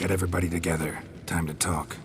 Get everybody together. Time to talk.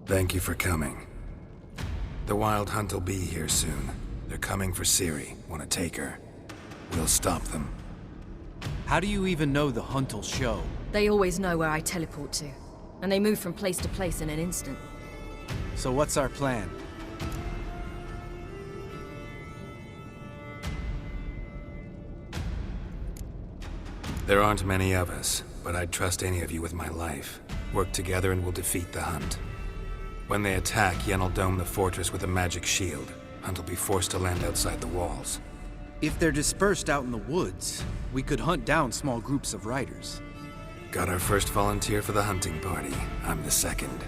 Thank you for coming. The Wild Hunt will be here soon. They're coming for Ciri. Want to take her. We'll stop them. How do you even know the Hunt'll show? They always know where I teleport to. And they move from place to place in an instant. So what's our plan? There aren't many of us, but I'd trust any of you with my life. Work together and we'll defeat the Hunt. When they attack, Yen'll dome the fortress with a magic shield. Hunt will be forced to land outside the walls. If they're dispersed out in the woods, we could hunt down small groups of riders. Got our first volunteer for the hunting party. I'm the second.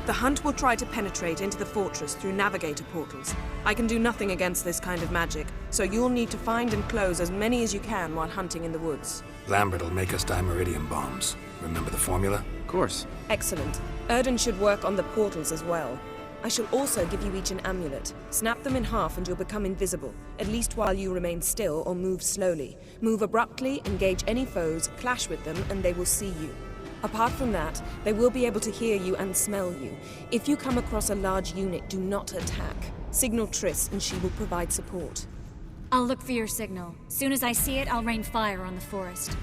The Hunt will try to penetrate into the fortress through navigator portals. I can do nothing against this kind of magic, so you'll need to find and close as many as you can while hunting in the woods. Lambert'll make us dimeridium bombs. Remember the formula? Of course. Excellent. Erden should work on the portals as well. I shall also give you each an amulet. Snap them in half and you'll become invisible, at least while you remain still or move slowly. Move abruptly, engage any foes, clash with them, and they will see you. Apart from that, they will be able to hear you and smell you. If you come across a large unit, do not attack. Signal Triss and she will provide support. I'll look for your signal. Soon as I see it, I'll rain fire on the forest.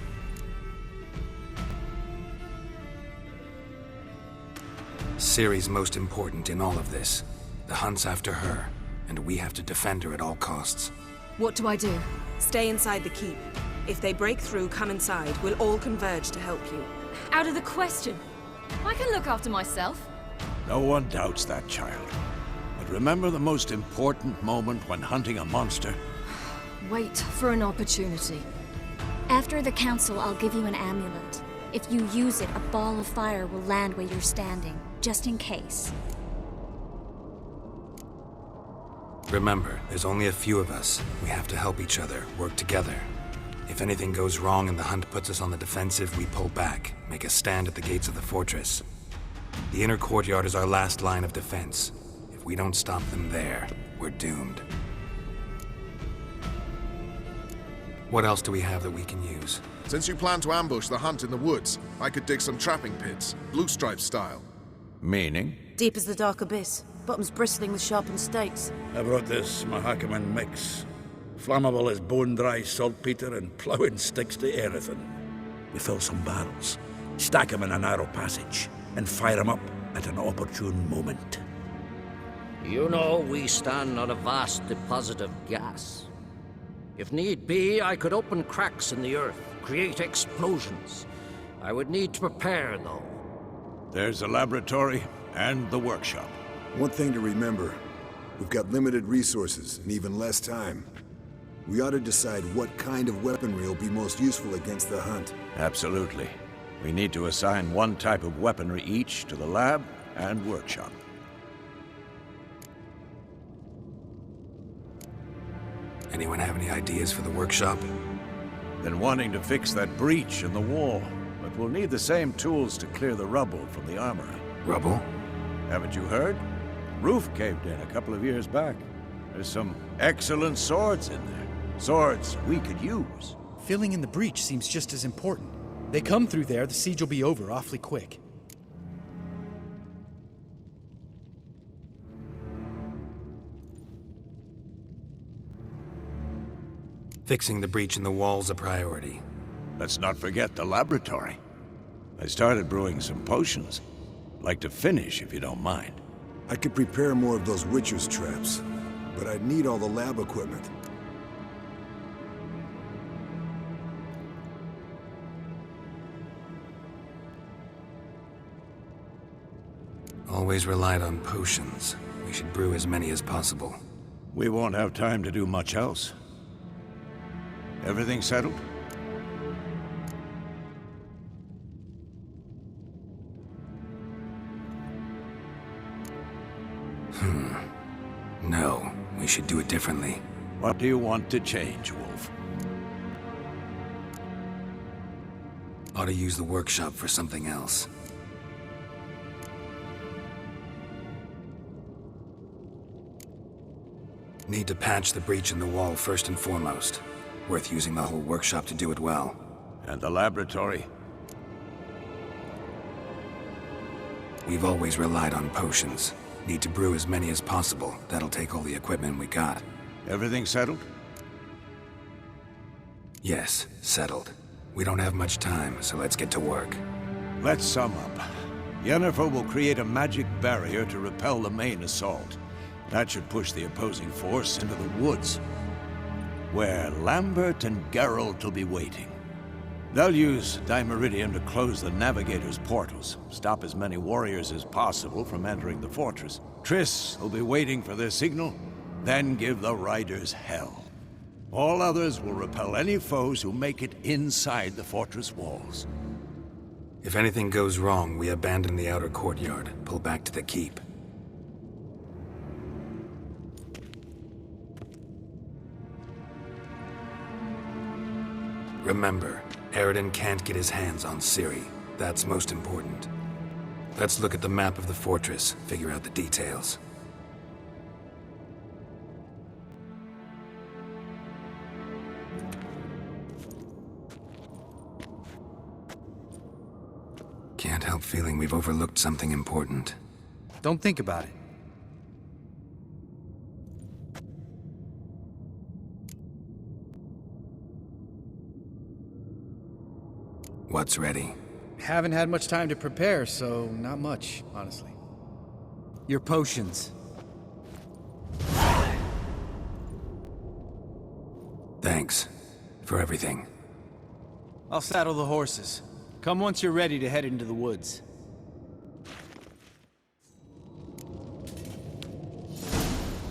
Ciri's most important in all of this. The Hunt's after her, and we have to defend her at all costs. What do I do? Stay inside the keep. If they break through, come inside. We'll all converge to help you. Out of the question. I can look after myself. No one doubts that, child. But remember the most important moment when hunting a monster? Wait for an opportunity. After the council, I'll give you an amulet. If you use it, a ball of fire will land where you're standing, just in case. Remember, there's only a few of us. We have to help each other, work together. If anything goes wrong and the Hunt puts us on the defensive, we pull back, make a stand at the gates of the fortress. The inner courtyard is our last line of defense. If we don't stop them there, we're doomed. What else do we have that we can use? Since you plan to ambush the Hunt in the woods, I could dig some trapping pits, blue stripe style. Meaning? Deep as the dark abyss, bottoms bristling with sharpened stakes. I brought this Mahakaman mix. Flammable as bone-dry saltpeter and ploughing sticks to anything. We fill some barrels, stack them in a narrow passage, and fire them up at an opportune moment. You know, we stand on a vast deposit of gas. If need be, I could open cracks in the earth, create explosions. I would need to prepare, though. There's the laboratory and the workshop. One thing to remember, we've got limited resources and even less time. We ought to decide what kind of weaponry will be most useful against the Hunt. Absolutely. We need to assign one type of weaponry each to the lab and workshop. Anyone have any ideas for the workshop? Been wanting to fix that breach in the wall, but we'll need the same tools to clear the rubble from the armory. Rubble? Haven't you heard? Roof caved in a couple of years back. There's some excellent swords in there. Swords we could use. Filling in the breach seems just as important. They come through there, the siege will be over awfully quick. Fixing the breach in the wall's a priority. Let's not forget the laboratory. I started brewing some potions. Like to finish, if you don't mind. I could prepare more of those Witcher's traps, but I'd need all the lab equipment. Always relied on potions. We should brew as many as possible. We won't have time to do much else. Everything settled? No, we should do it differently. What do you want to change, Wolf? Ought to use the workshop for something else. Need to patch the breach in the wall first and foremost. Worth using the whole workshop to do it well. And the laboratory? We've always relied on potions. Need to brew as many as possible. That'll take all the equipment we got. Everything settled? Yes, settled. We don't have much time, so let's get to work. Let's sum up. Yennefer will create a magic barrier to repel the main assault. That should push the opposing force into the woods, where Lambert and Geralt will be waiting. They'll use Dimeridium to close the Navigator's portals, stop as many warriors as possible from entering the fortress. Triss will be waiting for their signal, then give the riders hell. All others will repel any foes who make it inside the fortress walls. If anything goes wrong, we abandon the outer courtyard, pull back to the keep. Remember, Eridan can't get his hands on Ciri. That's most important. Let's look at the map of the fortress, figure out the details. Can't help feeling we've overlooked something important. Don't think about it. What's ready? Haven't had much time to prepare, so not much, honestly. Your potions. Thanks. For everything. I'll saddle the horses. Come once you're ready to head into the woods.